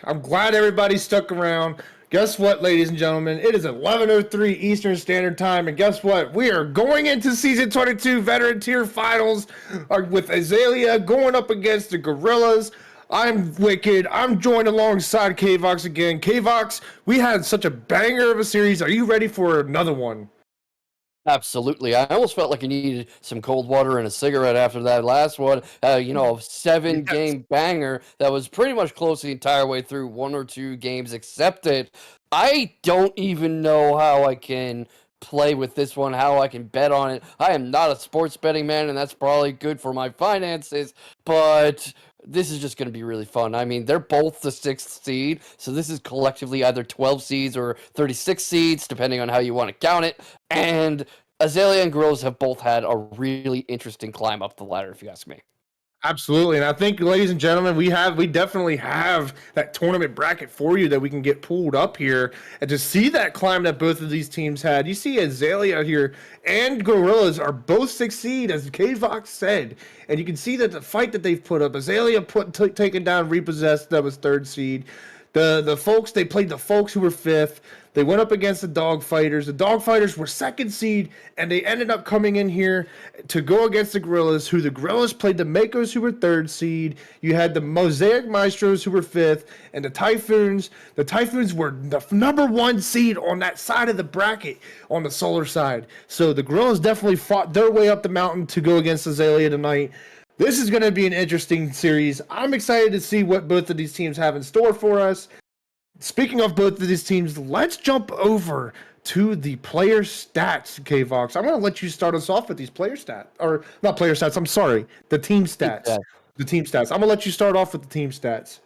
I'm glad everybody stuck around. Guess what, ladies and gentlemen? It is 11:03 Eastern Standard Time, and guess what? We are going into Season 22 Veteran Tier Finals with Azalea going up against the Gorillas. I'm Wicked. I'm joined alongside K-Vox again. K-Vox, we had such a banger of a series. Are you ready for another one? Absolutely. I almost felt like I needed some cold water and a cigarette after that last one. A 7-game banger that was pretty much close the entire way through, one or two games accepted. I don't even know how I can play with this one, how I can bet on it. I am not a sports betting man, and that's probably good for my finances, but this is just going to be really fun. I mean, they're both the 6th seed, so this is collectively either 12 seeds or 36 seeds, depending on how you want to count it. And Azalea and Gorillas have both had a really interesting climb up the ladder, if you ask me. Absolutely, and I think, ladies and gentlemen, we definitely have that tournament bracket for you that we can get pulled up here and to see that climb that both of these teams had. You see Azalea here and Gorillas are both 6th seed, as K-Vox said, and you can see that the fight that they've put up. Azalea taken down Repossessed, that was 3rd seed. The folks, they played the folks who were 5th. They went up against the Dogfighters. The Dogfighters were 2nd seed, and they ended up coming in here to go against the Gorillas, who the Gorillas played the Makos, who were 3rd seed. You had the Mosaic Maestros, who were 5th, and the Typhoons. The Typhoons were the number 1 seed on that side of the bracket, on the solar side. So the Gorillas definitely fought their way up the mountain to go against Azalea tonight. This is going to be an interesting series. I'm excited to see what both of these teams have in store for us. Speaking of both of these teams, let's jump over to the player stats, K-Vox. I'm going to let you start us off with these player stats. Or, not player stats, I'm sorry. The team stats. The team stats. I'm going to let you start off with the team stats.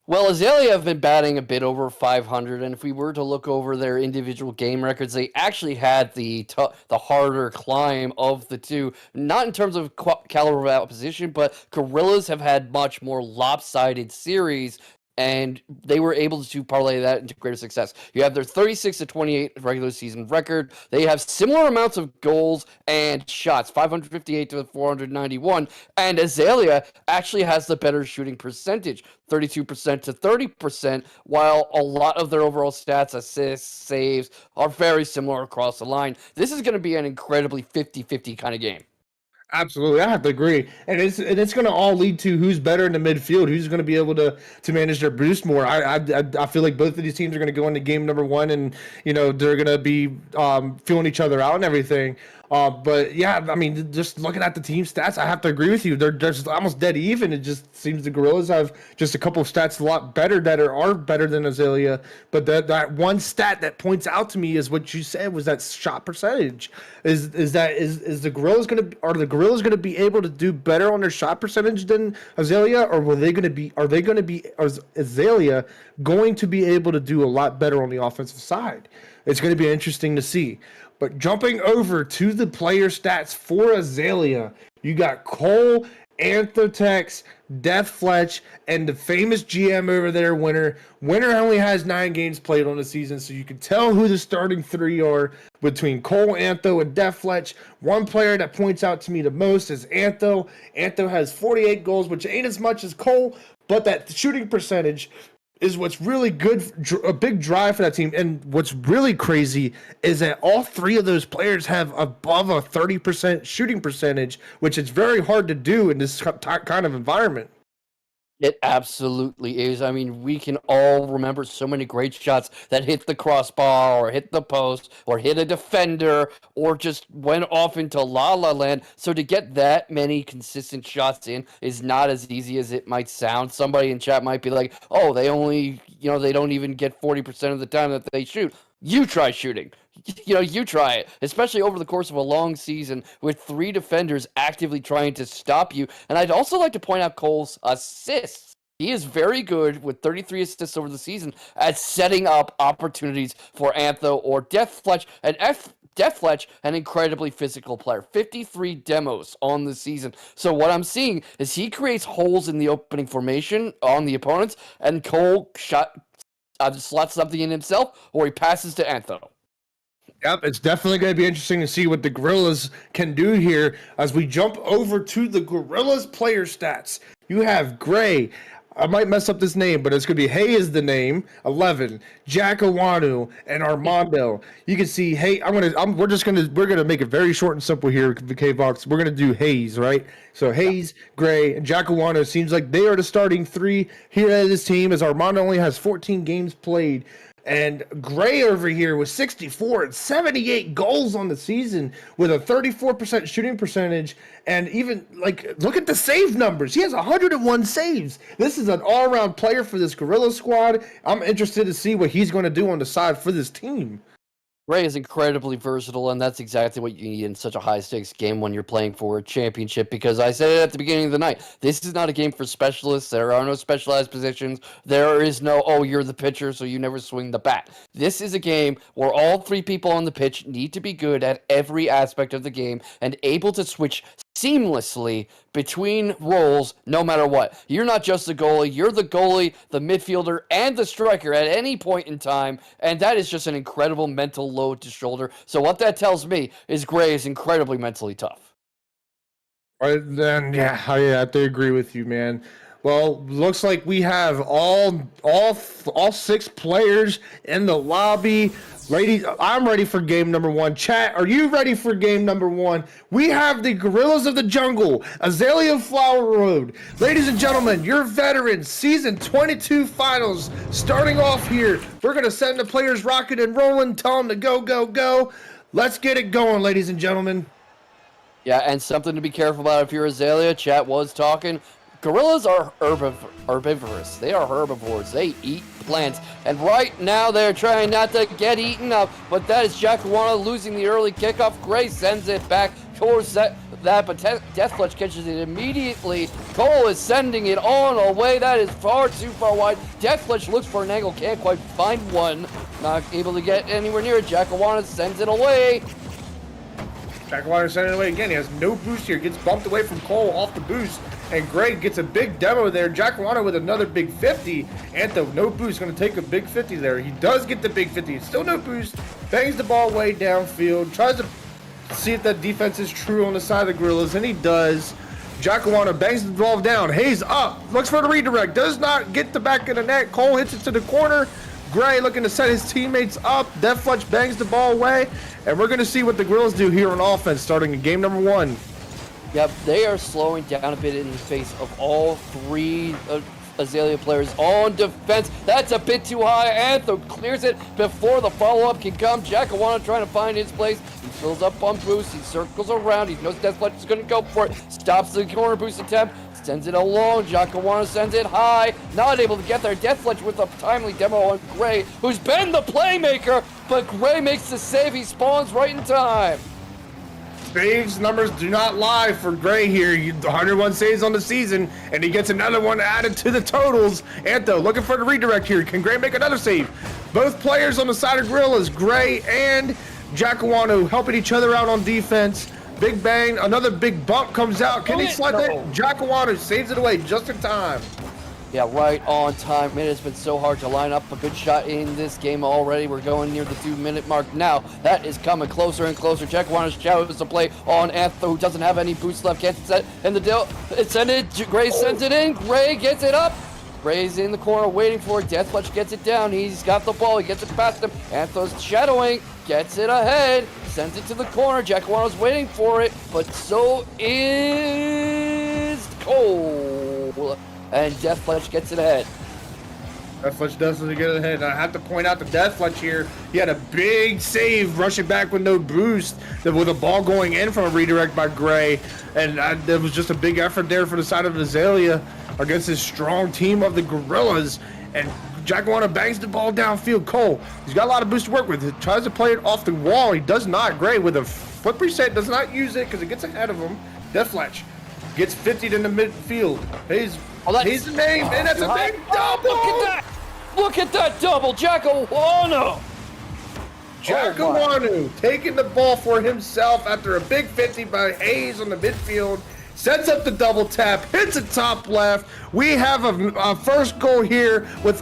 Well, Azalea have been batting a bit over 500, and if we were to look over their individual game records, they actually had the harder climb of the two. Not in terms of caliber of opposition, but Gorillas have had much more lopsided series, and they were able to parlay that into greater success. You have their 36-28 regular season record. They have similar amounts of goals and shots, 558 to 491. And Azalea actually has the better shooting percentage, 32% to 30%, while a lot of their overall stats, assists, saves, are very similar across the line. This is going to be an incredibly 50-50 kind of game. Absolutely, I have to agree, and it's going to all lead to who's better in the midfield, who's going to be able to manage their boost more. I feel like both of these teams are going to go into game number 1, and they're going to be feeling each other out and everything. But yeah, I mean, just looking at the team stats, I have to agree with you. They're just almost dead even. It just seems the Gorillas have just a couple of stats a lot better that are better than Azalea. But that one stat that points out to me is what you said was that shot percentage. Is the Gorillas are the Gorillas going to be able to do better on their shot percentage than Azalea, or are Azalea going to be able to do a lot better on the offensive side? It's going to be interesting to see. But jumping over to the player stats for Azalea, you got Cole, Anthotex, DeathFletch, and the famous GM over there, Winner. Winner only has 9 games played on the season, so you can tell who the starting 3 are between Cole, Antho, and DeathFletch. One player that points out to me the most is Antho. Antho has 48 goals, which ain't as much as Cole, but that shooting percentage is what's really good, a big drive for that team. And what's really crazy is that all 3 of those players have above a 30% shooting percentage, which is very hard to do in this kind of environment. It absolutely is. I mean, we can all remember so many great shots that hit the crossbar or hit the post or hit a defender or just went off into la la land. So to get that many consistent shots in is not as easy as it might sound. Somebody in chat might be like, oh, they only, they don't even get 40% of the time that they shoot. You try shooting. You try it, especially over the course of a long season with 3 defenders actively trying to stop you. And I'd also like to point out Cole's assists. He is very good with 33 assists over the season at setting up opportunities for Antho or DeathFletch. And DeathFletch, an incredibly physical player, 53 demos on the season. So what I'm seeing is he creates holes in the opening formation on the opponents, and Cole slots something in himself, or he passes to Antho. Yep, it's definitely going to be interesting to see what the Gorillas can do here as we jump over to the Gorillas player stats. You have Gray, I might mess up this name, but it's gonna be Hay is the name. 11, Jackowanou, and Armando. You can see Hay. We're gonna make it very short and simple here. The K-Vox. We're gonna do Hayes, right? So Hayes, Gray, and Jackowanou seems like they are the starting three here at this team, as Armando only has 14 games played. And Gray over here with 64 and 78 goals on the season with a 34% shooting percentage. And even, like, look at the save numbers. He has 101 saves. This is an all-around player for this Gorilla squad. I'm interested to see what he's going to do on the side for this team. Gray is incredibly versatile, and that's exactly what you need in such a high-stakes game when you're playing for a championship, because I said it at the beginning of the night. This is not a game for specialists. There are no specialized positions. There is no, oh, you're the pitcher, so you never swing the bat. This is a game where all three people on the pitch need to be good at every aspect of the game and able to switch seamlessly between roles no matter what. You're not just the goalie, you're the goalie, the midfielder, and the striker at any point in time, and that is just an incredible mental load to shoulder. So what that tells me is Gray is incredibly mentally tough. Right then, yeah, I have to agree with you, man. Well, looks like we have all 6 players in the lobby. Ladies, I'm ready for game number 1. Chat, are you ready for game number 1? We have the Gorillas of the Jungle, Azalea Flower Road. Ladies and gentlemen, your veterans, season 22 finals starting off here. We're going to send the players rocking and rolling, tell them to go, go, go. Let's get it going, ladies and gentlemen. Yeah, and something to be careful about if you're Azalea. Chat was talking. Gorillas are herbivorous. They are herbivores. They eat plants. And right now they're trying not to get eaten up. But that is Jackowanou losing the early kickoff. Gray sends it back towards that, but DeathFletch catches it immediately. Cole is sending it on away. That is far too far wide. DeathFletch looks for an angle. Can't quite find one. Not able to get anywhere near it. Jackowanou sends it away. Jackowanou sending it away again. He has no boost here. Gets bumped away from Cole off the boost. And Greg gets a big demo there. Jackowanou with another big 50. Antho, no boost. Going to take a big 50 there. He does get the big 50. Still no boost. Bangs the ball way downfield. Tries to see if that defense is true on the side of the Gorillas. And he does. Jackowanou bangs the ball down. Hayes up. Looks for the redirect. Does not get the back of the net. Cole hits it to the corner. Gray looking to set his teammates up. DeathFletch bangs the ball away. And we're going to see what the Gorillas do here on offense starting in game number 1. Yep, they are slowing down a bit in the face of all 3 Azalea players on defense. That's a bit too high. Anthem clears it before the follow-up can come. Jackowanou trying to find his place. He fills up on boost. He circles around. He knows DeathFletch is going to go for it. Stops the corner boost attempt. Sends it along. Jackowanou sends it high. Not able to get there. DeathFletch with a timely demo on Gray, who's been the playmaker, but Gray makes the save. He spawns right in time. Saves numbers do not lie for Gray here. 101 saves on the season, and he gets another one added to the totals. Antho looking for the redirect here. Can Gray make another save? Both players on the side of Gorillas, Gray and Jackowanou, helping each other out on defense. Big bang, another big bump comes out. Can he slide that? Jackowanou saves it away just in time. Yeah, right on time. It has been so hard to line up a good shot in this game already. We're going near the 2-minute mark now. That is coming closer and closer. Jackowanou chose to play on Antho, who doesn't have any boost left. Can't set in the deal. It's sent it. Gray sends it in. Gray gets it up. Gray's in the corner waiting for it. DeathFletch gets it down. He's got the ball. He gets it past him. Antho's shadowing. Gets it ahead. Sends it to the corner. Jackowanou's waiting for it. But so is Cole. And DeathFletch gets it ahead. DeathFletch does get it ahead. I have to point out the DeathFletch here. He had a big save rushing back with no boost, with a ball going in from a redirect by Gray. And there was just a big effort there for the side of Azalea against this strong team of the Gorillas. And Jackowanou bangs the ball downfield. Cole, he's got a lot of boost to work with. He tries to play it off the wall. He does not. Gray with a foot reset, does not use it because it gets ahead of him. DeathFletch gets 50'd in the midfield. He's the name, and that's a big double! Look at that! Look at that double! Jackowanou! Jackowanou taking the ball for himself after a big 50 by Hayes on the midfield. Sets up the double tap, hits it top left. We have a first goal here with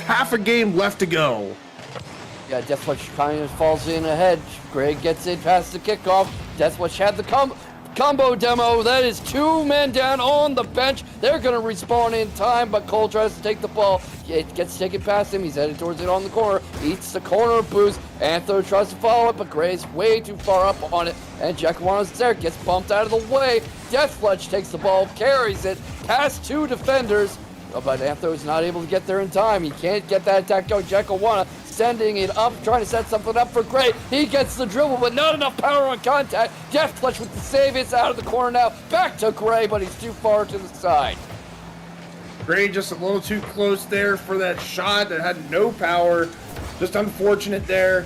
half a game left to go. Yeah, DeathFletch kind of falls in ahead. Greg gets it past the kickoff. DeathFletch had the combo demo. That is 2 men down on the bench. They're going to respawn in time, but Cole tries to take the ball. It gets taken past him. He's headed towards it on the corner. Eats the corner boost. Antho tries to follow it, but Gray's way too far up on it. And Jackowano's there, gets bumped out of the way. DeathFletch takes the ball, carries it past 2 defenders. But Antho's not able to get there in time. He can't get that attack going. Jackowanou sending it up, trying to set something up for Gray. He gets the dribble, but not enough power on contact. DeathFletch with the save. It's out of the corner now. Back to Gray, but he's too far to the side. Gray just a little too close there for that shot that had no power. Just unfortunate there.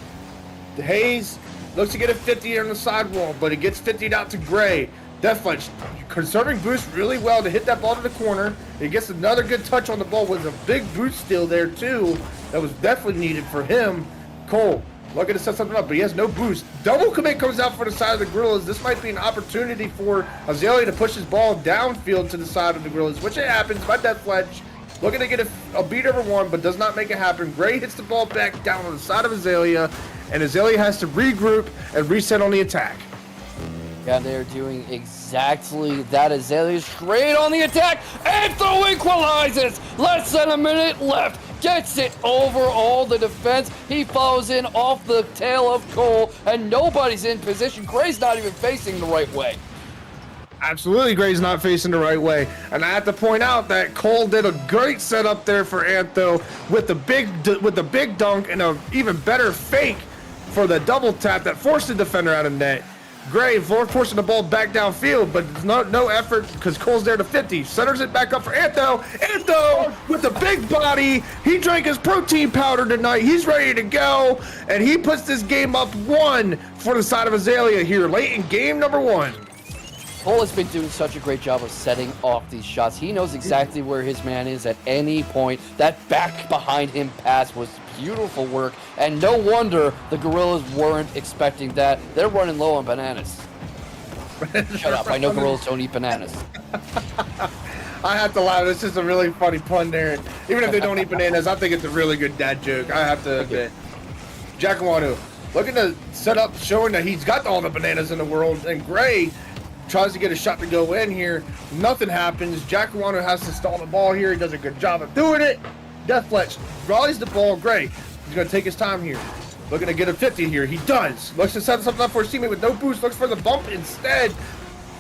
Hayes looks to get a 50 on the sidewall, but it gets 50'd out to Gray. DeathFletch conserving boost really well to hit that ball to the corner. He gets another good touch on the ball with a big boost steal there too. That was definitely needed for him. Cole looking to set something up, but he has no boost. Double commit comes out for the side of the Gorillas. This might be an opportunity for Azalea to push his ball downfield to the side of the Gorillas, which it happens by DeathFletch. Looking to get a beat over one, but does not make it happen. Gray hits the ball back down on the side of Azalea, and Azalea has to regroup and reset on the attack. Yeah, they're doing exactly that. Azalea straight on the attack. Antho equalizes. Less than a minute left. Gets it over all the defense. He follows in off the tail of Cole, and nobody's in position. Gray's not even facing the right way. Absolutely, Gray's not facing the right way. And I have to point out that Cole did a great setup there for Antho with the big dunk and an even better fake for the double tap that forced the defender out of net. Gray forcing the ball back downfield, but no effort because Cole's there to 50. Centers it back up for Antho. Antho with the big body. He drank his protein powder tonight. He's ready to go, and he puts this game up 1 for the side of Azalea here late in game number 1. Cole has been doing such a great job of setting off these shots. He knows exactly where his man is at any point. That back behind him pass was beautiful work, and no wonder the Gorillas weren't expecting that. They're running low on bananas. Shut up. I know Gorillas don't eat bananas. I have to laugh. This is a really funny pun there. Even if they don't eat bananas, I think it's a really good dad joke. I have to admit. Jackowanou looking to set up, showing that he's got all the bananas in the world, and Gray tries to get a shot to go in here. Nothing happens. Jackowanou has to stall the ball here. He does a good job of doing it. DeathFletch rallies the ball. Great. He's going to take his time here. Looking to get a 50 here. He does. Looks to set something up for his teammate with no boost. Looks for the bump instead.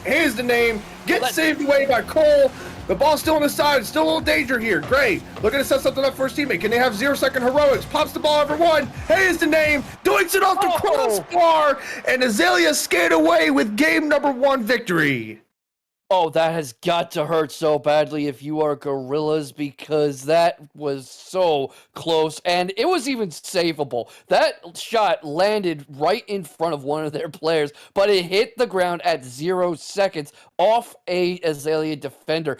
Here's the name. Gets saved away by Cole. The ball's still on the side. Still a little danger here. Gray looking to set something up for his teammate. Can they have 0-second heroics? Pops the ball over one. Here's the name. Doinks it off the crossbar. And Azalea skated away with game number 1 victory. Oh, that has got to hurt so badly if you are Gorillas, because that was so close, and it was even savable. That shot landed right in front of one of their players, but it hit the ground at 0 seconds off a Azalea defender.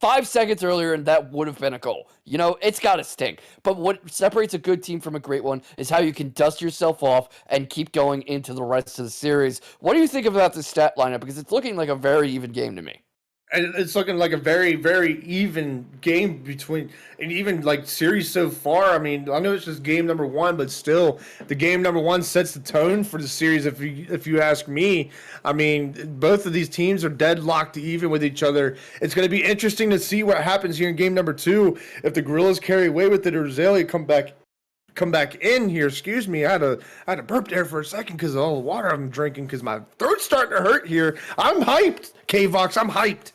5 seconds earlier, and that would have been a goal. You know, it's got to stink. But what separates a good team from a great one is how you can dust yourself off and keep going into the rest of the series. What do you think about this stat lineup? Because it's looking like a very even game to me. And it's looking like a very, very even game between, and even like series so far. I mean, I know it's just game number 1, but still, the game number 1 sets the tone for the series. If you ask me, I mean, both of these teams are deadlocked even with each other. It's going to be interesting to see what happens here in game number 2. If the Gorillas carry away with it or Azalea come back in here. Excuse me, I had to burp there for a second because of all the water I'm drinking because my throat's starting to hurt here. I'm hyped, K-Vox. I'm hyped.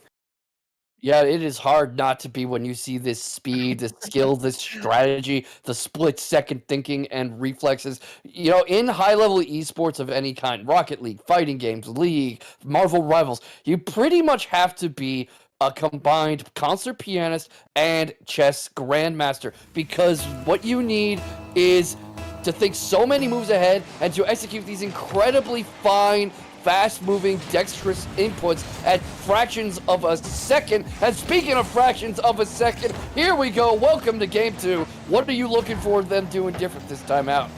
Yeah, it is hard not to be when you see this speed, this skill, this strategy, the split-second thinking and reflexes. You know, in high-level esports of any kind, Rocket League, fighting games, League, Marvel Rivals, you pretty much have to be a combined concert pianist and chess grandmaster, because what you need is to think so many moves ahead and to execute these incredibly fine, fast-moving, dexterous inputs at fractions of a second. And speaking of fractions of a second, here we go. Welcome to Game 2. What are you looking for them doing different this time out?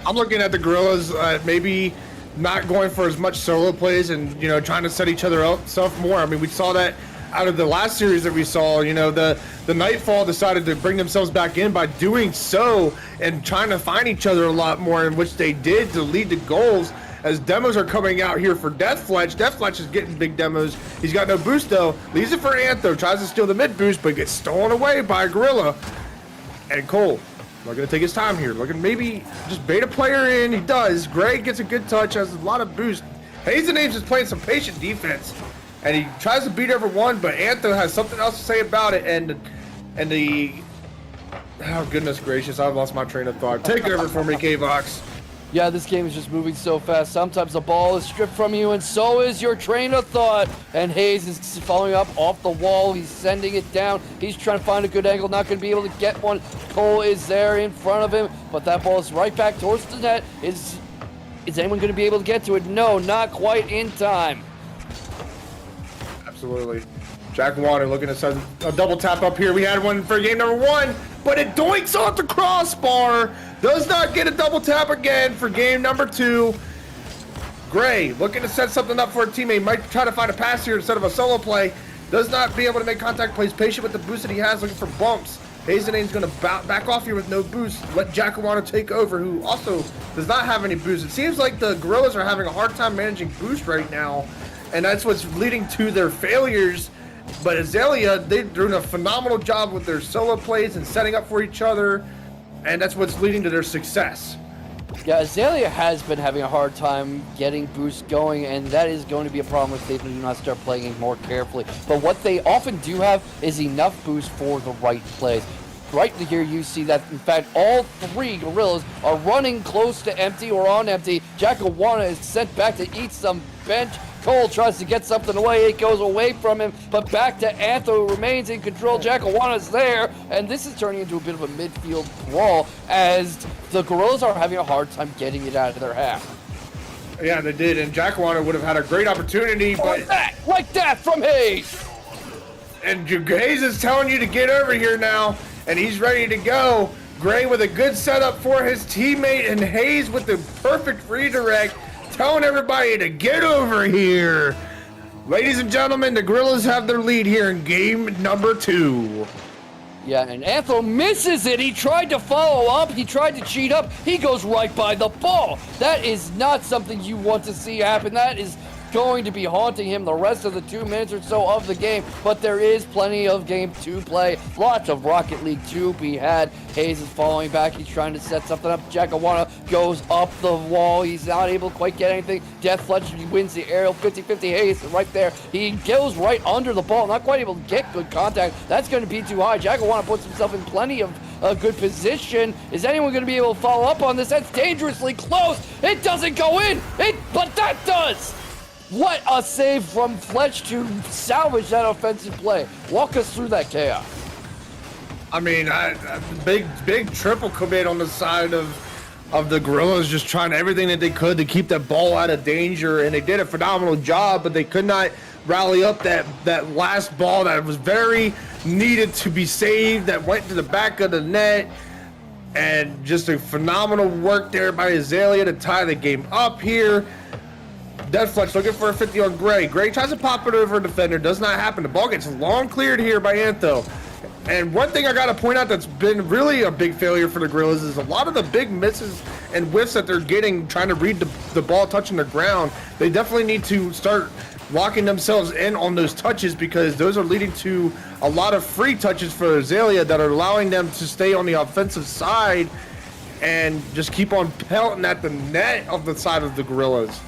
I'm looking at the Gorillas maybe not going for as much solo plays and, you know, trying to set each other up more. I mean, we saw that out of the last series that we saw. You know, the Nightfall decided to bring themselves back in by doing so and trying to find each other a lot more, in which they did to lead to goals. as demos are coming out here for DeathFletch. DeathFletch is getting big demos. He's got no boost though. Leaves it for Antho. Tries to steal the mid boost, but gets stolen away by Gorilla. And Cole, not gonna take his time here. Looking maybe just bait a player in. He does. Gray gets a good touch, has a lot of boost. Hazen Ames is playing some patient defense, and he tries to beat everyone, but Antho has something else to say about it, and the oh goodness gracious, I've lost my train of thought. Take over for me, K-Vox. Yeah, this game is just moving so fast. Sometimes the ball is stripped from you, and so is your train of thought. And Hayes is following up off the wall. He's sending it down. He's trying to find a good angle. Not going to be able to get one. Cole is there in front of him, but that ball is right back towards the net. Is anyone going to be able to get to it? No, not quite in time. Absolutely. Jackowanou looking to send a double tap up here. We had one for game number 1, but it doinks off the crossbar. Does not get a double tap again for game number 2. Gray looking to set something up for a teammate. Might try to find a pass here instead of a solo play. Does not be able to make contact. Plays patient with the boost that he has, looking for bumps. Hazenane's going to back off here with no boost. Let Jackowanou take over, who also does not have any boost. It seems like the Gorillas are having a hard time managing boost right now, and that's what's leading to their failures. But Azalea, they're doing a phenomenal job with their solo plays and setting up for each other, and that's what's leading to their success. Yeah, Azalea has been having a hard time getting boosts going, and that is going to be a problem if they do not start playing it more carefully. But what they often do have is enough boost for the right plays. Right here you see that, in fact, all 3 Gorillas are running close to empty or on empty. Jackowanou is sent back to eat some bench. Cole tries to get something away. It goes away from him, but back to Antho, who remains in control. Jackowanou's there, and this is turning into a bit of a midfield brawl as the Gorillas are having a hard time getting it out of their half. Yeah, they did, and Jackowanou would have had a great opportunity, but... Like that from Hayes! And Hayes is telling you to get over here now, and he's ready to go. Gray with a good setup for his teammate, and Hayes with the perfect redirect, telling everybody to get over here. Ladies and gentlemen, the Gorillas have their lead here in game number 2. Yeah, and Antho misses it. He tried to follow up. He tried to cheat up. He goes right by the ball. That is not something you want to see happen. That is going to be haunting him the rest of the 2 minutes or so of the game, but there is plenty of game to play. Lots of Rocket League to be had. Hayes is falling back. He's trying to set something up. Jackowanou goes up the wall. He's not able to quite get anything. DeathFletch wins the aerial 50-50. Hayes is right there. He goes right under the ball, not quite able to get good contact. That's going to be too high. Jackowanou puts himself in plenty of a good position. Is anyone going to be able to follow up on this? That's dangerously close. It doesn't go in, but that does. What a save from Fletch to salvage that offensive play. Walk us through that, chaos. I mean, big triple commit on the side of the Gorillas, just trying everything that they could to keep that ball out of danger, and they did a phenomenal job, but they could not rally up that last ball that was very needed to be saved, that went to the back of the net. And just a phenomenal work there by Azalea to tie the game up here. DeathFletch looking for a 50 on Gray. Gray tries to pop it over a defender. Does not happen. The ball gets long cleared here by Antho. And one thing I got to point out that's been really a big failure for the Gorillas is a lot of the big misses and whiffs that they're getting trying to read the ball touching the ground. They definitely need to start locking themselves in on those touches, because those are leading to a lot of free touches for Azalea that are allowing them to stay on the offensive side and just keep on pelting at the net of the side of the Gorillas.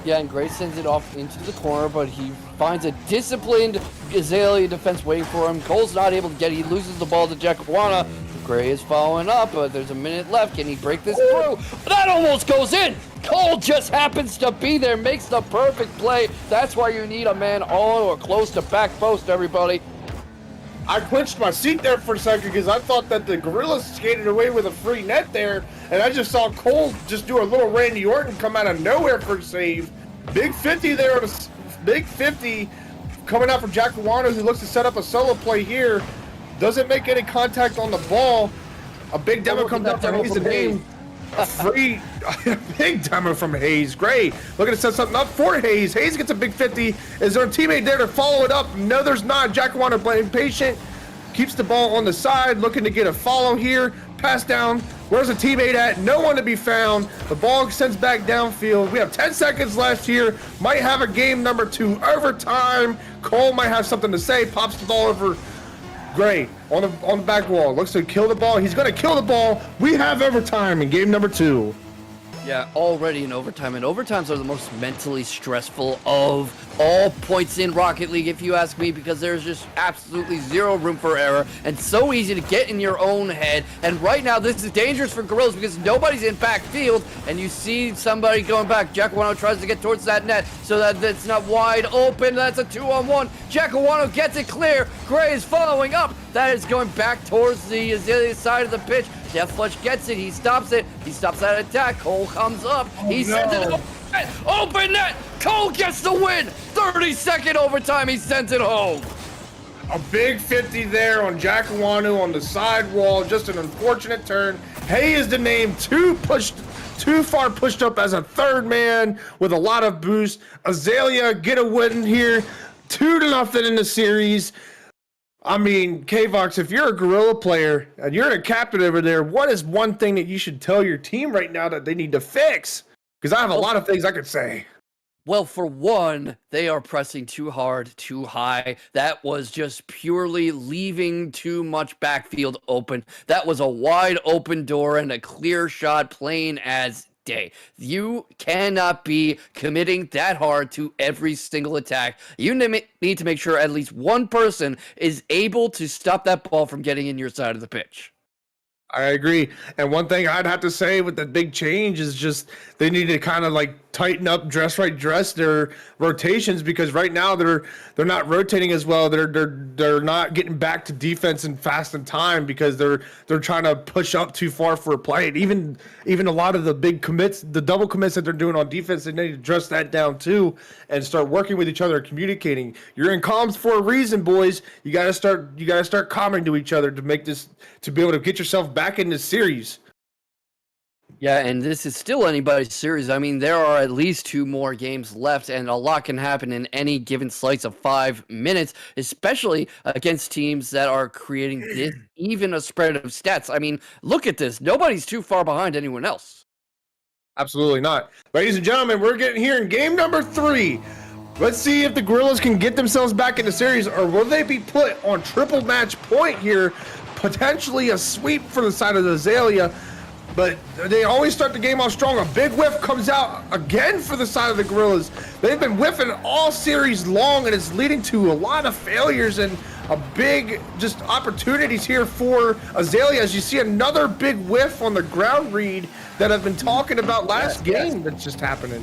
Yeah, and Gray sends it off into the corner, but he finds a disciplined Azalea defense waiting for him. Cole's not able to get it. He loses the ball to Jackowanou. Gray is following up, but there's a minute left. Can he break this through? That almost goes in. Cole just happens to be there, makes the perfect play. That's why you need a man on or close to back post, everybody. I clinched my seat there for a second because I thought that the Gorillas skated away with a free net there, and I just saw Cole just do a little Randy Orton come out of nowhere for a save. Big 50 there, big 50 coming out from Jackowanou, who looks to set up a solo play here. Doesn't make any contact on the ball. A big demo comes up from Hayes. A free, big demo from Hayes. Great. Looking to set something up for Hayes. Hayes gets a big 50. Is there a teammate there to follow it up? No, there's not. Jackowanou playing patient. Keeps the ball on the side, looking to get a follow here. Pass down Where's the teammate at? No one to be found. The ball sends back downfield. We have 10 seconds left here. Might have a game number 2 overtime. Cole might have something to say. Pops the ball over Gray on the back wall. Looks to kill the ball. He's going to kill the ball. We have overtime in game number 2. Yeah, already in overtime, and overtimes are the most mentally stressful of all points in Rocket League, if you ask me, because there's just absolutely zero room for error, and so easy to get in your own head. And right now, this is dangerous for Gorillas because nobody's in backfield, and you see somebody going back. Jackowanou tries to get towards that net so that it's not wide open. That's a 2-on-1. Jackowanou gets it clear. Gray is following up. That is going back towards the Azalea side of the pitch. DeathFletch gets it. He stops it. He stops that attack. Cole comes up. He sends it open net. Open net. Cole gets the win. 30-second overtime. He sends it home. A big 50 there on Jackowanou on the side wall. Just an unfortunate turn. Hay is the name. Too far pushed up as a third man with a lot of boost. Azalea get a win here. 2-0 in the series. I mean, K-Vox, if you're a Gorilla player and you're a captain over there, what is one thing that you should tell your team right now that they need to fix? Because I have a lot of things I could say. Well, for one, they are pressing too hard, too high. That was just purely leaving too much backfield open. That was a wide open door and a clear shot, plain as day. You cannot be committing that hard to every single attack. You need to make sure at least one person is able to stop that ball from getting in your side of the pitch. I agree. And one thing I'd have to say with the big change is just they need to kind of like tighten up, dress their rotations, because right now they're not rotating as well. They're not getting back to defense in fast in time because they're trying to push up too far for a play. And even a lot of the big commits, the double commits that they're doing on defense, they need to dress that down too and start working with each other, communicating. You're in comms for a reason, boys. You gotta start calming to each other to make this, to be able to get yourself back in this series. Yeah, and this is still anybody's series. I mean, there are at least 2 more games left, and a lot can happen in any given slice of 5 minutes, especially against teams that are creating this even a spread of stats. I mean, look at this. Nobody's too far behind anyone else. Absolutely not. Ladies and gentlemen, we're getting here in game number 3. Let's see if the Gorillas can get themselves back in the series, or will they be put on triple match point here, potentially a sweep for the side of the Azalea. But they always start the game off strong. A big whiff comes out again for the side of the Gorillas. They've been whiffing all series long, and it's leading to a lot of failures and a big just opportunities here for Azalea. As you see another big whiff on the ground read that I've been talking about last game that's just happening.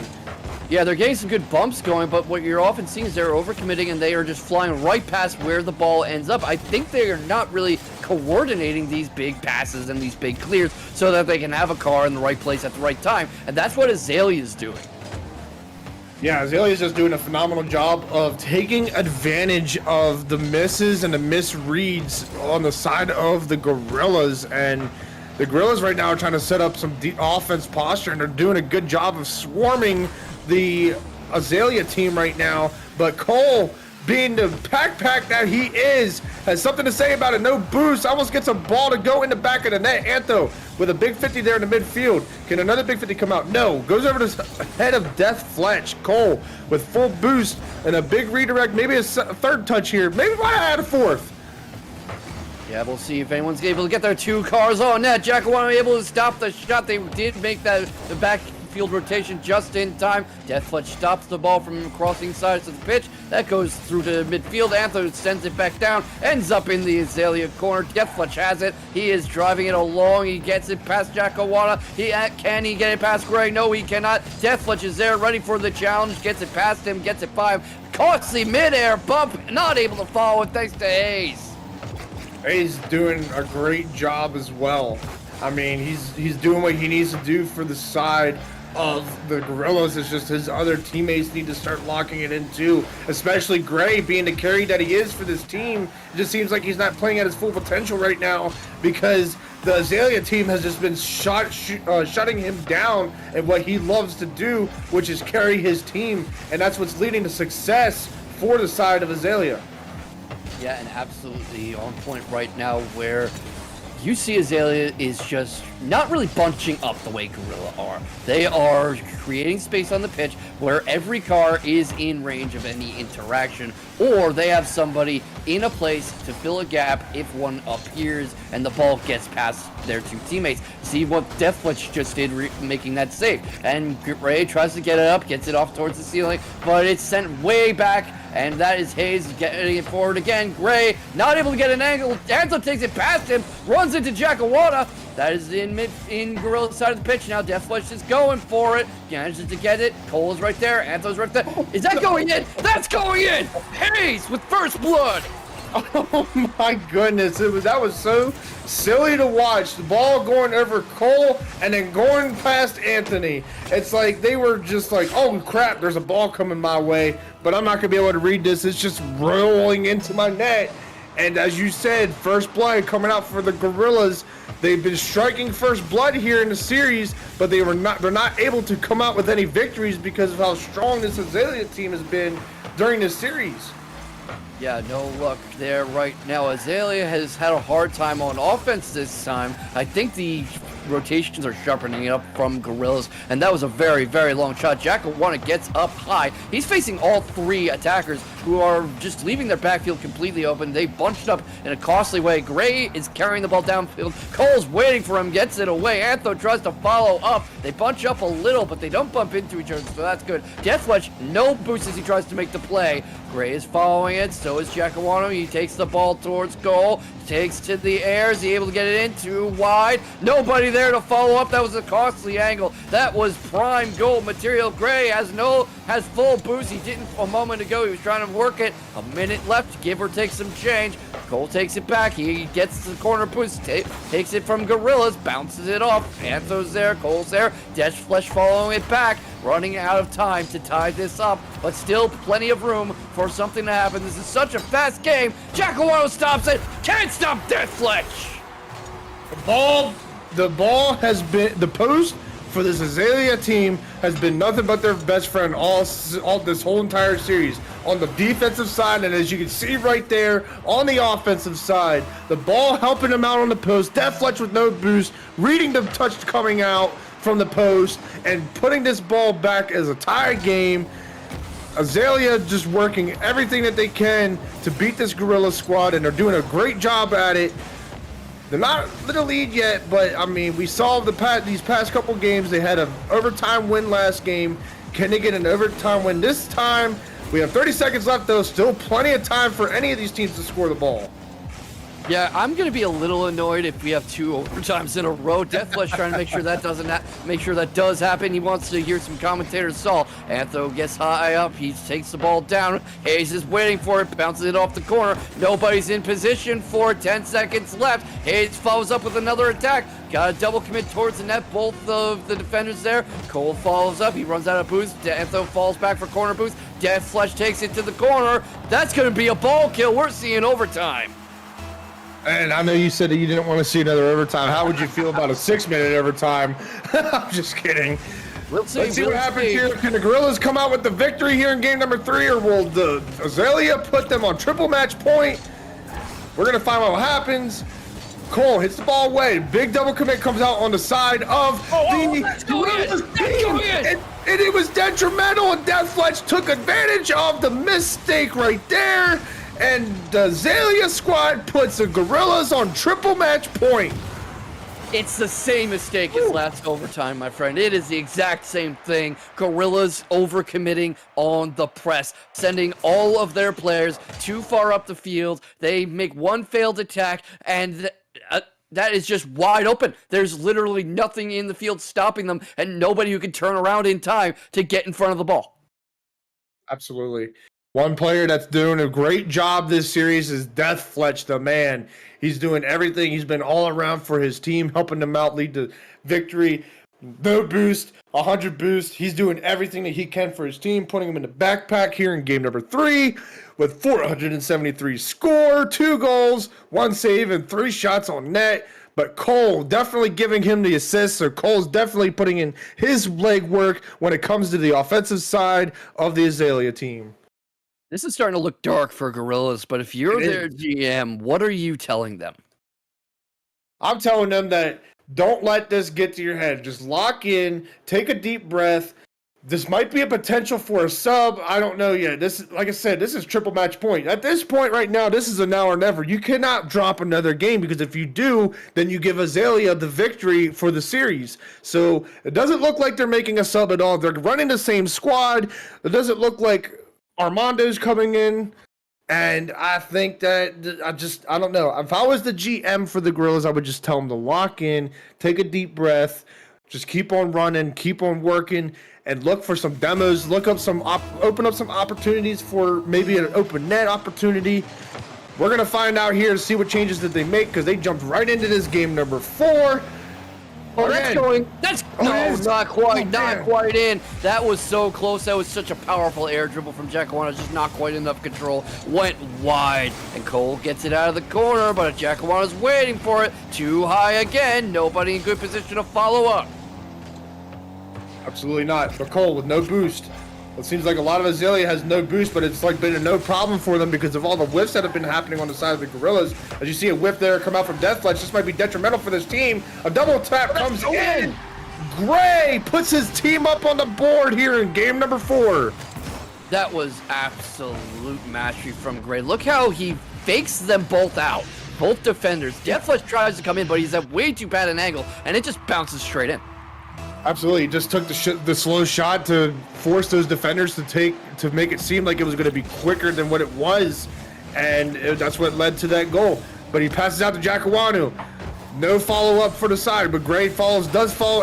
Yeah, they're getting some good bumps going, but what you're often seeing is they're overcommitting and they are just flying right past where the ball ends up. I think they are not really coordinating these big passes and these big clears so that they can have a car in the right place at the right time, and that's what Azalea is doing. Yeah, Azalea's just doing a phenomenal job of taking advantage of the misses and the misreads on the side of the Gorillas, and the Gorillas right now are trying to set up some offense posture, and they're doing a good job of swarming the Azalea team right now. But Cole, being the pack that he is, has something to say about it. No boost, almost gets a ball to go in the back of the net. Antho with a big 50 there in the midfield. Can another big 50 come out? No. Goes over to the head of DeathFletch. Cole with full boost and a big redirect. Maybe a third touch here. Maybe might add a fourth. Yeah, we'll see if anyone's able to get their 2 cars on net. Jackowanou able to stop the shot. They did make the backfield rotation just in time. DeathFletch stops the ball from crossing sides of the pitch. That goes through to midfield. Antho sends it back down. Ends up in the Azalea corner. DeathFletch has it. He is driving it along. He gets it past Jackowanou. Can he get it past Gray? No, he cannot. DeathFletch is there, ready for the challenge. Gets it past him. Gets it 5. Costly midair bump. Not able to follow it thanks to Hayes. He's doing a great job as well. I mean, he's doing what he needs to do for the side of the Gorillas. It's just his other teammates need to start locking it in too, especially Gray being the carry that he is for this team. It just seems like he's not playing at his full potential right now because the Azalea team has just been shutting him down at what he loves to do, which is carry his team, and that's what's leading to success for the side of Azalea. Yeah, and absolutely on point right now where you see Azalea is just not really bunching up the way Gorilla are. They are creating space on the pitch where every car is in range of any interaction, or they have somebody in a place to fill a gap if one appears and the ball gets past their two teammates. See what DeathFletch just did, making that save. And Ray tries to get it up, gets it off towards the ceiling, but it's sent way back, and that is Hayes getting it forward again. Gray not able to get an angle. Antho takes it past him, runs into Jackowanou. That is in Gorilla's side of the pitch now. DeathFletch is going for it. Manages to get it. Cole is right there. Antho's right there. Is that going in? That's going in! Hayes with first blood! Oh my goodness, that was so silly to watch. The ball going over Cole and then going past Anthony. It's like they were just like, oh crap, there's a ball coming my way, but I'm not gonna be able to read this. It's just rolling into my net. And as you said, first blood coming out for the Gorillas. They've been striking first blood here in the series, but they're not able to come out with any victories because of how strong this Azalea team has been during this series. Yeah, no luck there right now. Azalea has had a hard time on offense this time. I think the rotations are sharpening up from Gorillas, and that was a very, very long shot. Jackowanou gets up high. He's facing all three attackers who are just leaving their backfield completely open. They bunched up in a costly way. Gray is carrying the ball downfield. Cole's waiting for him, gets it away. Antho tries to follow up. They bunch up a little, but they don't bump into each other, so that's good. DeathFletch, no boost as he tries to make the play. Gray is following it, so is Jackowanou. He takes the ball towards goal, takes to the air. Is he able to get it in? Too wide. Nobody there to follow up. That was a costly angle. That was prime goal material. Gray has full boost. He didn't a moment ago. He was trying to work it. A minute left. Give or take some change. Cole takes it back. He gets the corner boost. Takes it from Gorillas. Bounces it off. Antho's there. Cole's there. DeathFletch following it back. Running out of time to tie this up, but still plenty of room for something to happen. This is such a fast game. Jackowanou stops it. Can't stop DeathFletch. The ball has been, the post for this Azalea team has been nothing but their best friend all this whole entire series. On the defensive side, and as you can see right there, on the offensive side, the ball helping them out on the post. DeathFletch with no boost, reading the touch coming out from the post, and putting this ball back as a tie game. Azalea just working everything that they can to beat this Gorilla squad, and they're doing a great job at it. They're not in the lead yet, but I mean, we saw these past couple games. They had an overtime win last game. Can they get an overtime win this time? We have 30 seconds left, though. Still plenty of time for any of these teams to score the ball. Yeah, I'm gonna be a little annoyed if we have two overtimes in a row. DeathFletch trying to make sure that does happen. He wants to hear some commentators. Saul Antho gets high up. He takes the ball down. Hayes is waiting for it. Bounces it off the corner. Nobody's in position for it. 10 seconds left. Hayes follows up with another attack. Got a double commit towards the net. Both of the defenders there. Cole follows up. He runs out of boost. Antho falls back for corner boost. DeathFletch takes it to the corner. That's gonna be a ball kill. We're seeing overtime. And I know you said that you didn't want to see another overtime. How would you feel about a 6-minute overtime? I'm just kidding. Let's see what happens here. Can the Gorillas come out with the victory here in game number 3, or will the Azalea put them on triple match point? We're going to find out what happens. Cole hits the ball away. Big double commit comes out on the side of the Gorillas team. And it was detrimental, and DeathFletch took advantage of the mistake right there. And the Azalea squad puts the Gorillas on triple match point. It's the same mistake as last overtime, my friend. It is the exact same thing. Gorillas overcommitting on the press, sending all of their players too far up the field. They make one failed attack, and that is just wide open. There's literally nothing in the field stopping them, and nobody who can turn around in time to get in front of the ball. Absolutely. One player that's doing a great job this series is DeathFletch, the man. He's doing everything. He's been all around for his team, helping them out, lead to victory. No boost, 100 boost. He's doing everything that he can for his team, putting him in the backpack here in game number 3 with 473 score, 2 goals, 1 save, and 3 shots on net. But Cole definitely giving him the assist, so Cole's definitely putting in his legwork when it comes to the offensive side of the Azalea team. This is starting to look dark for Gorillas, but if you're their GM, what are you telling them? I'm telling them that don't let this get to your head. Just lock in, take a deep breath. This might be a potential for a sub. I don't know yet. This, like I said, this is triple match point. At this point right now, this is a now or never. You cannot drop another game because if you do, then you give Azalea the victory for the series. So it doesn't look like they're making a sub at all. They're running the same squad. It doesn't look like Armando's coming in. And I think that I don't know. If I was the GM for the Gorillas, I would just tell them to lock in, take a deep breath, just keep on running, keep on working, and look for some demos. Look up open up some opportunities for maybe an open net opportunity. We're gonna find out here to see what changes that they make because they jumped right into this game number 4. Oh, that's going. That's no, not quite, not quite in. That was so close. That was such a powerful air dribble from Jackowanou. Just not quite enough control. Went wide, and Cole gets it out of the corner, but Jackowanou's waiting for it. Too high again. Nobody in good position to follow up. Absolutely not. But Cole with no boost. It seems like a lot of Azalea has no boost, but it's like been a no problem for them because of all the whiffs that have been happening on the side of the Gorillas. As you see a whiff there come out from DeathFletch, this might be detrimental for this team. A double tap comes in. Gray puts his team up on the board here in game number 4. That was absolute mastery from Gray. Look how he fakes them both out. Both defenders. DeathFletch tries to come in, but he's at way too bad an angle, and it just bounces straight in. Absolutely, he just took the slow shot to force those defenders to make it seem like it was going to be quicker than what it was, and that's what led to that goal. But he passes out to Jackowanou. No follow-up for the side, but Gray does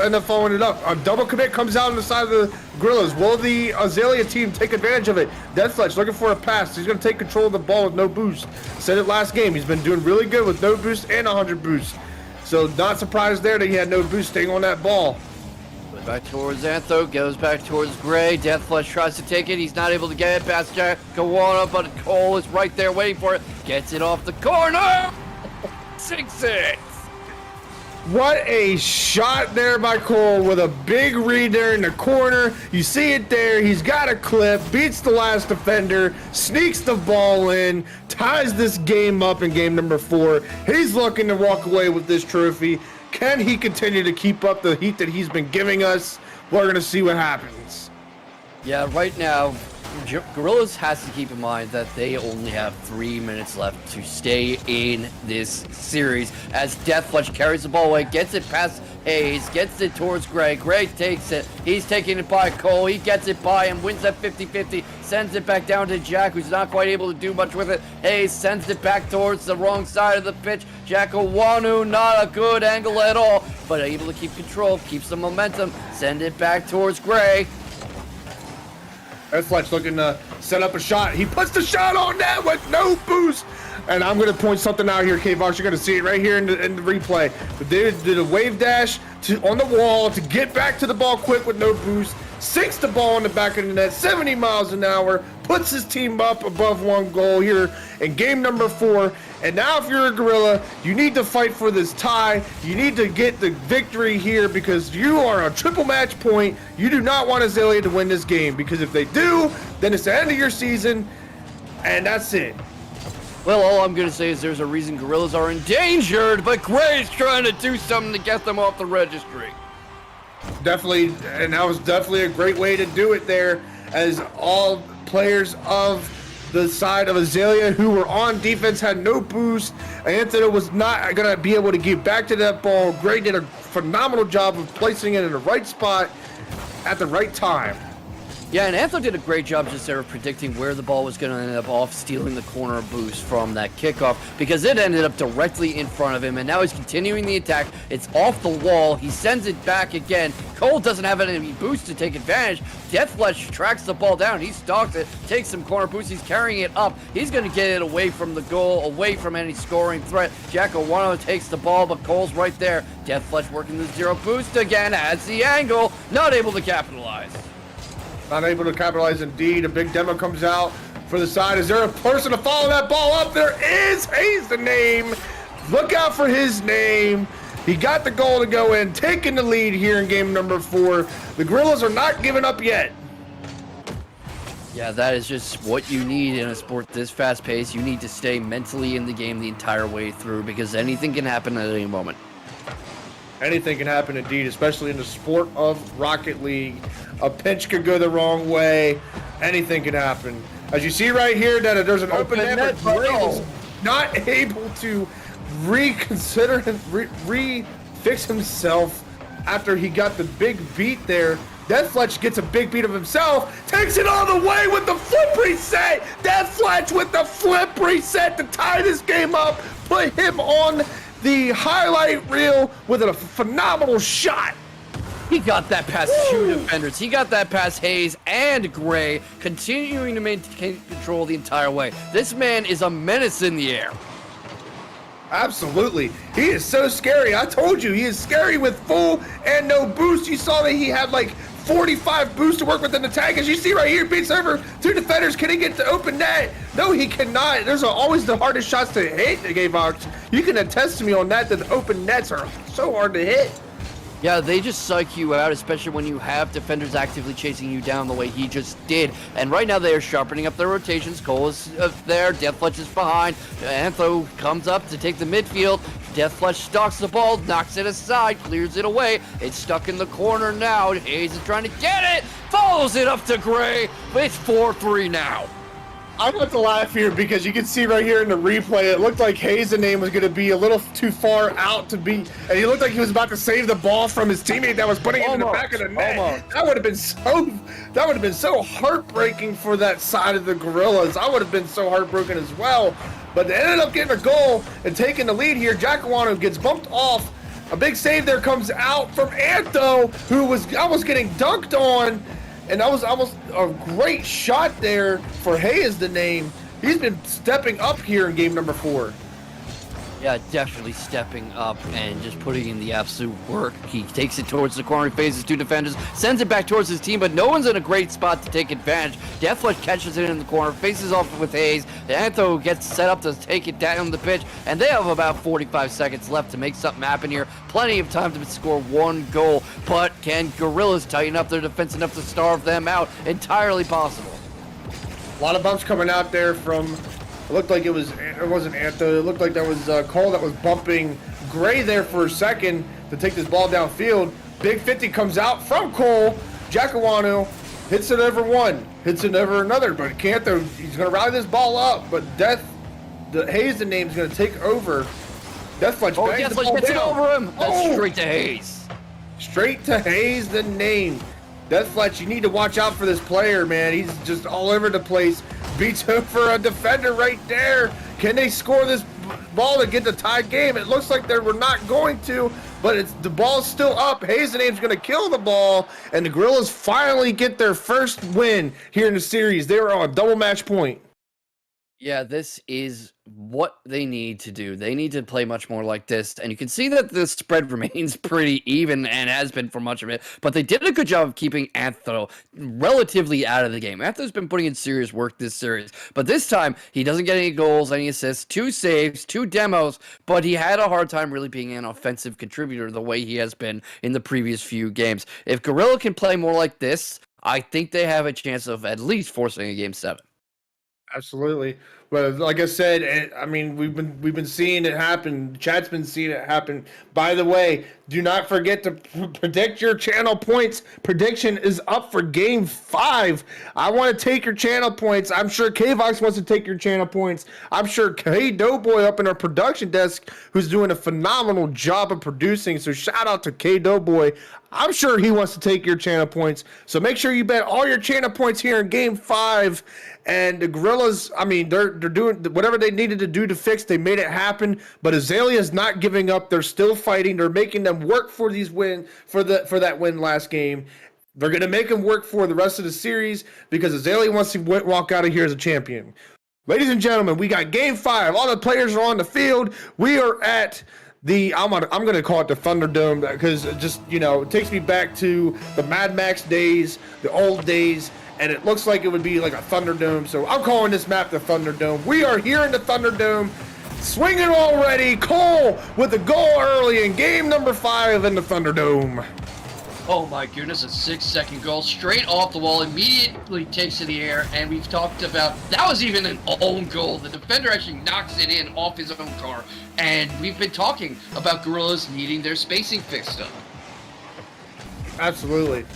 end up following it up. A double commit comes out on the side of the Gorillas. Will the Azalea team take advantage of it? DeathFletch looking for a pass. He's going to take control of the ball with no boost. Said it last game. He's been doing really good with no boost and 100 boost. So not surprised there that he had no boost staying on that ball. Back towards Antho, goes back towards Gray. DeathFletch tries to take it. He's not able to get it past Jackowanou, but Cole is right there waiting for it. Gets it off the corner. 6-6. What a shot there by Cole with a big read there in the corner. You see it there. He's got a clip, beats the last defender, sneaks the ball in, ties this game up in game number 4. He's looking to walk away with this trophy. Can he continue to keep up the heat that he's been giving us? We're going to see what happens. Yeah, right now, Gorillas has to keep in mind that they only have 3 minutes left to stay in this series as DeathFletch carries the ball away, gets it past Hayes, gets it towards Gray. Gray takes it. He's taking it by Cole. He gets it by him, wins that 50-50, sends it back down to Jack, who's not quite able to do much with it. Hayes sends it back towards the wrong side of the pitch. Jackowanou, not a good angle at all, but able to keep control, keeps the momentum, send it back towards Gray. DeathFletch looking to set up a shot. He puts the shot on net with no boost. And I'm going to point something out here, K-Vox. You're going to see it right here in the replay. But they did a wave dash on the wall to get back to the ball quick with no boost. Sinks the ball in the back of the net, 70 miles an hour. Puts his team up above 1 goal here in game number 4. And now if you're a Gorilla, you need to fight for this tie. You need to get the victory here because you are a triple match point. You do not want Azalea to win this game because if they do, then it's the end of your season. And that's it. Well, all I'm going to say is there's a reason Gorillas are endangered, but Gray's trying to do something to get them off the registry. Definitely, and that was definitely a great way to do it there, as all players of the side of Azalea who were on defense had no boost. Anthony was not going to be able to get back to that ball. Gray did a phenomenal job of placing it in the right spot at the right time. Yeah, and Antho did a great job just there of predicting where the ball was going to end up off, stealing the corner boost from that kickoff, because it ended up directly in front of him, and now he's continuing the attack. It's off the wall. He sends it back again. Cole doesn't have any boost to take advantage. DeathFletch tracks the ball down. He stalks it, takes some corner boost. He's carrying it up. He's going to get it away from the goal, away from any scoring threat. Jackowanou takes the ball, but Cole's right there. DeathFletch working the 0 boost again, has the angle, not able to capitalize. Not able to capitalize indeed. A big demo comes out for the side. Is there a person to follow that ball up? There is. Hayes the name. Look out for his name. He got the goal to go in, taking the lead here in game number 4. The Gorillas are not giving up yet. Yeah, that is just what you need in a sport this fast-paced. You need to stay mentally in the game the entire way through because anything can happen at any moment. Anything can happen indeed, especially in the sport of Rocket League. A pinch could go the wrong way. Anything can happen. As you see right here, that there's an open net, but Gray was not able to reconsider and refix himself after he got the big beat there. DeathFletch gets a big beat of himself, takes it all the way with the flip reset. DeathFletch with the flip reset to tie this game up, put him on the highlight reel with a phenomenal shot. He got that past two defenders. He got that past Hayes and Gray, continuing to maintain control the entire way. This man is a menace in the air. Absolutely. He is so scary. I told you, he is scary with full and no boost. You saw that he had like 45 boosts to work with in the tank. As you see right here, beats over two defenders. Can he get to open net? No, he cannot. There's always the hardest shots to hit, the K-Vox. You can attest to me on that the open nets are so hard to hit. Yeah, they just psych you out, especially when you have defenders actively chasing you down the way he just did. And right now they are sharpening up their rotations. Cole is there, DeathFletch is behind. Antho comes up to take the midfield. DeathFletch stalks the ball, knocks it aside, clears it away. It's stuck in the corner now. Hayes is trying to get it, follows it up to Gray. It's 4-3 now. I'm about to laugh here because you can see right here in the replay, it looked like Hayes' name was going to be a little too far out to be, and he looked like he was about to save the ball from his teammate that was putting it in the back of the net. That would have been so heartbreaking for that side of the Gorillas. I would have been so heartbroken as well. But they ended up getting a goal and taking the lead here. Jackowanou gets bumped off. A big save there comes out from Antho, who was almost getting dunked on. And that was almost a great shot there for Hayes, the name. He's been stepping up here in game number 4. Yeah, definitely stepping up and just putting in the absolute work. He takes it towards the corner, phases two defenders, sends it back towards his team, but no one's in a great spot to take advantage. DeathFletch catches it in the corner, faces off with Hayes. Antho gets set up to take it down the pitch, and they have about 45 seconds left to make something happen here. Plenty of time to score one goal, but can Gorillas tighten up their defense enough to starve them out? Entirely possible. A lot of bumps coming out there from... It looked like it wasn't Antho. It looked like that was Cole that was bumping Gray there for a second to take this ball downfield. Big 50 comes out from Cole. Jackowanou hits it over one, hits it over another, but Cantho, he's going to rally this ball up, but Hayes, the name, is going to take over. DeathFletch bangs the ball gets down. it over him. That's straight to Hayes. Straight to Hayes, the name. DeathFletch, you need to watch out for this player, man. He's just all over the place. Beats over a defender right there. Can they score this ball to get the tied game? It looks like they were not going to, but the ball's still up. Hayes' name's going to kill the ball, and the Gorillas finally get their first win here in the series. They were on a double match point. Yeah, this is what they need to do. They need to play much more like this. And you can see that the spread remains pretty even and has been for much of it. But they did a good job of keeping Antho relatively out of the game. Antho's been putting in serious work this series. But this time, he doesn't get any goals, any assists, 2 saves, 2 demos. But he had a hard time really being an offensive contributor the way he has been in the previous few games. If Gorilla can play more like this, I think they have a chance of at least forcing a Game 7. Absolutely. But like I said, I mean, we've been seeing it happen. Chat's been seeing it happen. By the way, do not forget to predict your channel points. Prediction is up for Game 5. I want to take your channel points. I'm sure K-Vox wants to take your channel points. I'm sure K-Doughboy up in our production desk, who's doing a phenomenal job of producing. So shout out to K-Doughboy. I'm sure he wants to take your channel points. So make sure you bet all your channel points here in Game 5. And the Gorillas, I mean, they're doing whatever they needed to do to fix. They made it happen. But Azalea is not giving up. They're still fighting. They're making them work for these win for that win last game. They're going to make them work for the rest of the series because Azalea wants to walk out of here as a champion. Ladies and gentlemen, we got Game 5. All the players are on the field. We are at the I'm going to call it the Thunderdome because it just, it takes me back to the Mad Max days, the old days. And it looks like it would be like a Thunderdome. So I'm calling this map the Thunderdome. We are here in the Thunderdome. Swinging already. Cole with the goal early in game number 5 in the Thunderdome. Oh my goodness, a 6-second goal straight off the wall, immediately takes to the air, and we've talked about, that was even an own goal. The defender actually knocks it in off his own car, and we've been talking about Gorillas needing their spacing fixed up. Absolutely.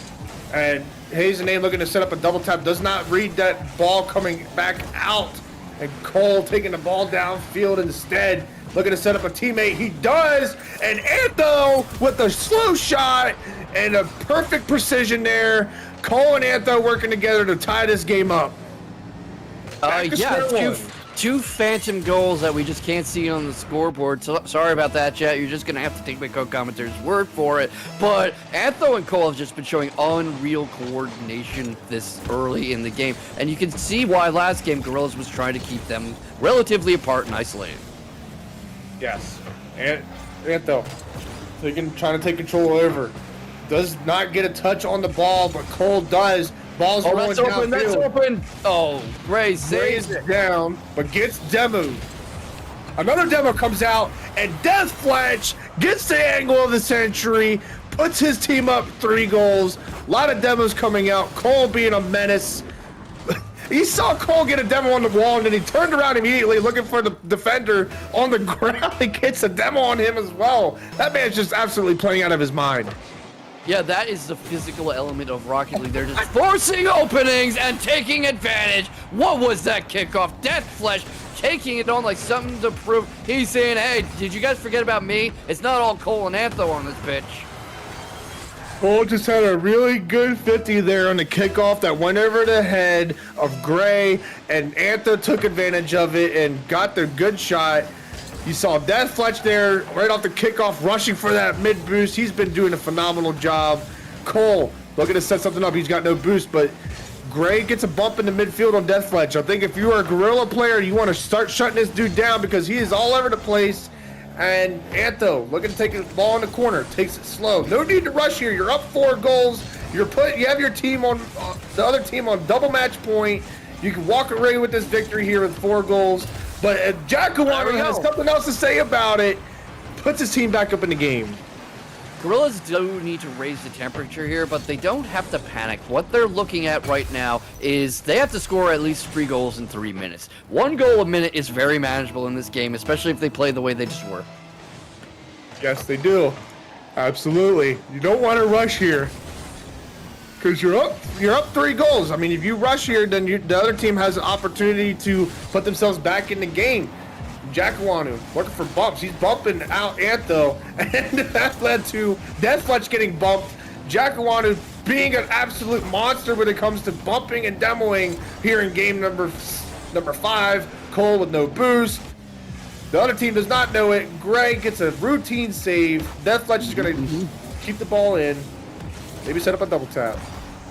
And Hazen looking to set up a double tap, does not read that ball coming back out. And Cole taking the ball downfield instead, looking to set up a teammate. He does, and Antho with a slow shot and a perfect precision there. Cole and Antho working together to tie this game up. Yeah, two phantom goals that we just can't see on the scoreboard. So, sorry about that, chat. You're just going to have to take my co-commentator's word for it. But Antho and Cole have just been showing unreal coordination this early in the game. And you can see why last game Gorillas was trying to keep them relatively apart and isolated. Yes. And Antho trying to take control over. Does not get a touch on the ball, but Cole does. Ball's rolling that's open, downfield. that's open. Oh, Gray saves it down, but gets demoed. Another demo comes out, and DeathFletch gets the angle of the century, puts his team up 3 goals. A lot of demos coming out. Cole being a menace. He saw Cole get a demo on the wall, and then he turned around immediately looking for the defender on the ground. He gets a demo on him as well. That man's just absolutely playing out of his mind. Yeah, that is the physical element of Rocket League. They're just forcing openings and taking advantage. What was that kickoff? DeathFletch taking it on like something to prove. He's saying, hey, did you guys forget about me? It's not all Cole and Antho on this pitch. Cole just had a really good 50 there on the kickoff that went over the head of Gray, and Antho took advantage of it and got the good shot. You saw DeathFletch there right off the kickoff rushing for that mid boost. He's been doing a phenomenal job. Cole looking to set something up. He's got no boost, but Gray gets a bump in the midfield on DeathFletch. I think if you are a Gorilla player, you want to start shutting this dude down because he is all over the place. And Antho looking to take the ball in the corner, takes it slow. No need to rush here. You're up 4 goals. You have your team on the other team on double match point. You can walk away with this victory here with 4 goals. But Jackowanou has something else to say about it. Puts his team back up in the game. Gorillas do need to raise the temperature here, but they don't have to panic. What they're looking at right now is they have to score at least 3 goals in 3 minutes. 1 goal a minute is very manageable in this game, especially if they play the way they just were. Yes, they do. Absolutely. You don't want to rush here. Because you're up 3 goals. I mean, if you rush here, then the other team has an opportunity to put themselves back in the game. Jackowanou looking for bumps. He's bumping out Antho, and that led to DeathFletch getting bumped. Jackowanou being an absolute monster when it comes to bumping and demoing here in game number 5. Cole with no boost. The other team does not know it. Gray gets a routine save. DeathFletch is going to keep the ball in. Maybe set up a double tap.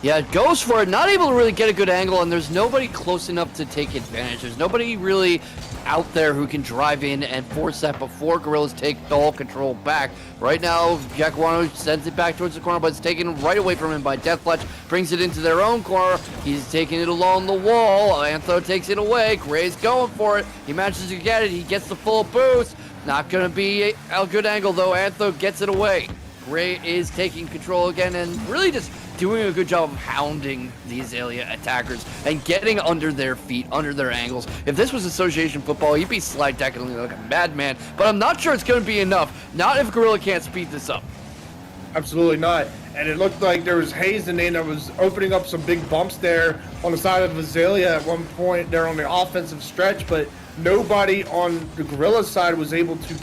Yeah, it goes for it. Not able to really get a good angle, and there's nobody close enough to take advantage. There's nobody really out there who can drive in and force that before Gorillas take all control back. Right now, Jackowanou sends it back towards the corner, but it's taken right away from him by DeathFletch. Brings it into their own corner. He's taking it along the wall. Antho takes it away. Gray's going for it. He manages to get it. He gets the full boost. Not going to be a good angle, though. Antho gets it away. Gray is taking control again and really just doing a good job of hounding the Azalea attackers and getting under their feet, under their angles. If this was association football, he'd be slide tackling like a madman, but I'm not sure it's going to be enough. Not if Gorilla can't speed this up. Absolutely not. And it looked like there was Hazen in that was opening up some big bumps there on the side of Azalea at one point there on the offensive stretch, but nobody on the Gorilla side was able to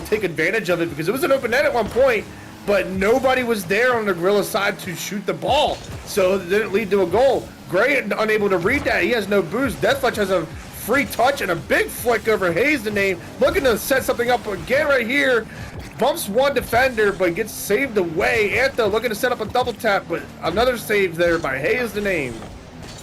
take advantage of it because it was an open net at one point, but nobody was there on the Gorilla side to shoot the ball, so it didn't lead to a goal. Gray unable to read that. He has no boost. DeathFletch has a free touch and a big flick over Hazen, looking to set something up again right here. Bumps one defender, but gets saved away. Antho looking to set up a double tap, but another save there by Hazen.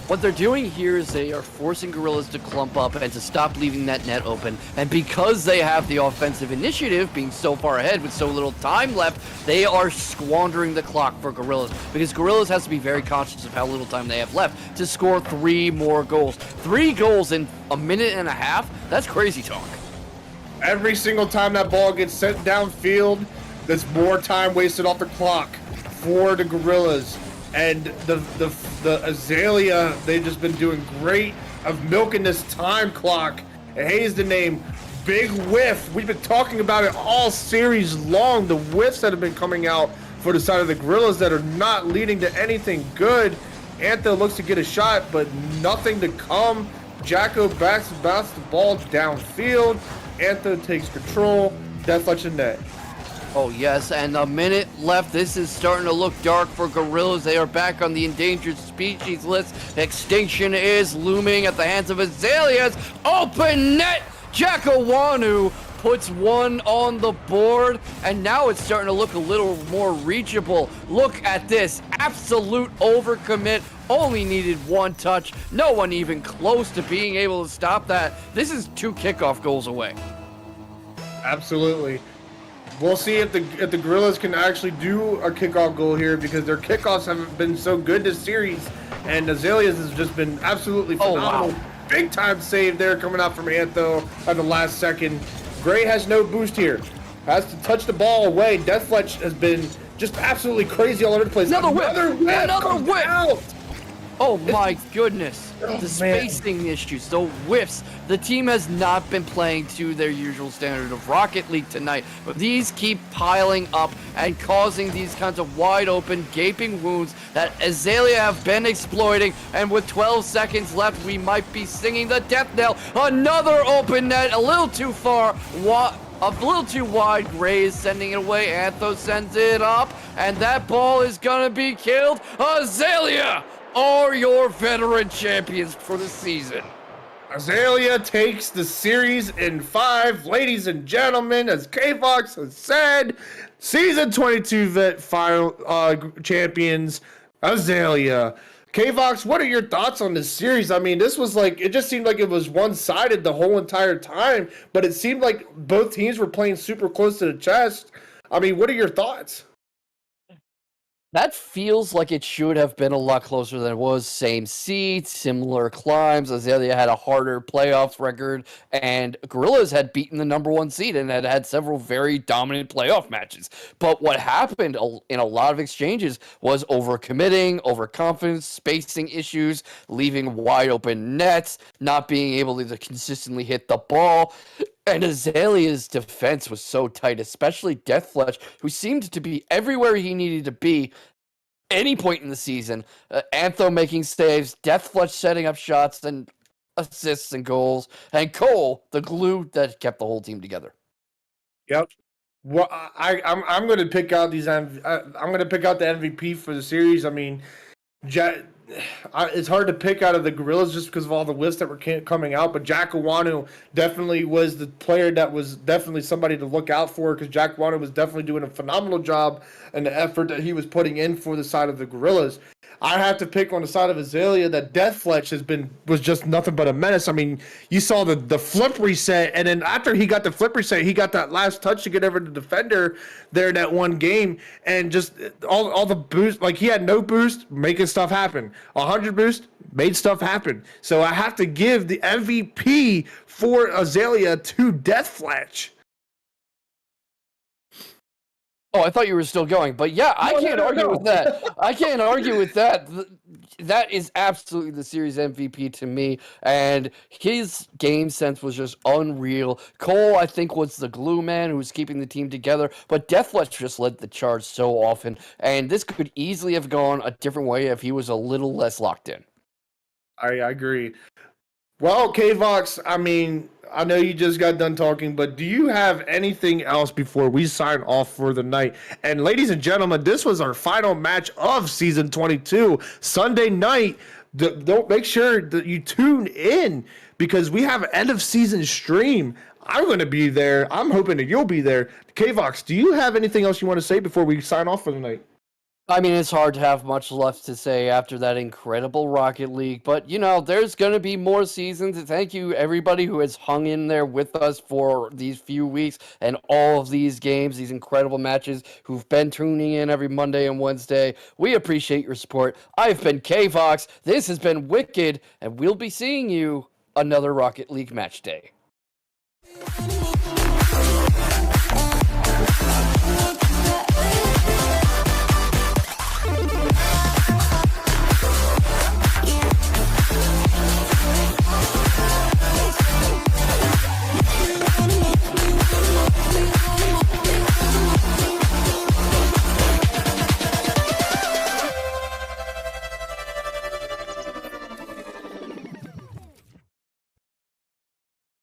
What they're doing here is they are forcing Gorillas to clump up and to stop leaving that net open. And because they have the offensive initiative, being so far ahead with so little time left, they are squandering the clock for Gorillas. Because Gorillas has to be very conscious of how little time they have left to score 3 more goals. 3 goals in a minute and a half? That's crazy talk. Every single time that ball gets sent downfield, There's more time wasted off the clock for the Gorillas. And the Azalea, they've just been doing great of milking this time clock. And Hayes the name, big whiff. We've been talking about it all series long. The whiffs that have been coming out for the side of the Gorillas that are not leading to anything good. Antho looks to get a shot, but nothing to come. Jacko bounce the ball downfield. Antho takes control. DeathFletch in net. Oh, yes, and a minute left. This is starting to look dark for Gorillas. They are back on the endangered species list. Extinction is looming at the hands of Azalea's open net. Jackowanou puts one on the board, and now it's starting to look a little more reachable. Look at this. Absolute overcommit. Only needed one touch. No one even close to being able to stop that. This is 2 kickoff goals away. Absolutely. We'll see if the Gorillas can actually do a kickoff goal here, because their kickoffs haven't been so good this series, and Azalea's has just been absolutely phenomenal. Oh, wow. Big time save there coming out from Antho at the last second. Gray has no boost here. Has to touch the ball away. DeathFletch has been just absolutely crazy all over the place. Another whip! Another whip! Out. Oh my goodness. Oh, The spacing issues, the whiffs. The team has not been playing to their usual standard of Rocket League tonight, but these keep piling up and causing these kinds of wide open, gaping wounds that Azalea have been exploiting. And with 12 seconds left, we might be singing the death knell. Another open net, a little too far. A little too wide. Gray is sending it away. Antho sends it up, and that ball is gonna be killed. Azalea are your veteran champions for the season. Azalea takes the series in 5. Ladies and gentlemen, as K-Vox has said, season 22 vet final champions, Azalea. K-Vox, what are your thoughts on this series? I mean, this was like, it just seemed like it was one-sided the whole entire time, but it seemed like both teams were playing super close to the chest. I mean, what are your thoughts? That feels like it should have been a lot closer than it was. Same seats, similar climbs. Azalea had a harder playoff record, and Gorillas had beaten the #1 seed and had had several very dominant playoff matches. But what happened in a lot of exchanges was overcommitting, overconfidence, spacing issues, leaving wide open nets, not being able to consistently hit the ball. And Azalea's defense was so tight, especially DeathFletch, who seemed to be everywhere he needed to be any point in the season. Antho making saves, DeathFletch setting up shots and assists and goals, and Cole, the glue that kept the whole team together. Yep. Well, I'm going to pick out I'm going to pick out the MVP for the series. I mean, it's hard to pick out of the Gorillas just because of all the lists that were coming out, but Jackowanou definitely was the player that was definitely somebody to look out for, because Jackowanou was definitely doing a phenomenal job in the effort that he was putting in for the side of the Gorillas. I have to pick on the side of Azalea that DeathFletch was just nothing but a menace. I mean, you saw the flip reset, and then after he got the flip reset, he got that last touch to get over the defender there in that one game, and just all the boost, like he had no boost, making stuff happen. 100 boost, made stuff happen. So I have to give the MVP for Azalea to DeathFletch. Oh, I thought you were still going, but yeah, I can't argue with that. I can't argue with that. That is absolutely the series MVP to me, and his game sense was just unreal. Cole, I think, was the glue man who was keeping the team together, but DeathFletch just led the charge so often, and this could easily have gone a different way if he was a little less locked in. I agree. Well, K-Vox, I mean, I know you just got done talking, but do you have anything else before we sign off for the night? And ladies and gentlemen, this was our final match of season 22, Sunday night. Don't make sure that you tune in, because we have an end of season stream. I'm going to be there. I'm hoping that you'll be there. K-Vox, do you have anything else you want to say before we sign off for the night? I mean, it's hard to have much left to say after that incredible Rocket League, but, you know, there's going to be more seasons. Thank you, everybody who has hung in there with us for these few weeks and all of these games, these incredible matches, who've been tuning in every Monday and Wednesday. We appreciate your support. I've been K-Vox. This has been Wicked, and we'll be seeing you another Rocket League match day.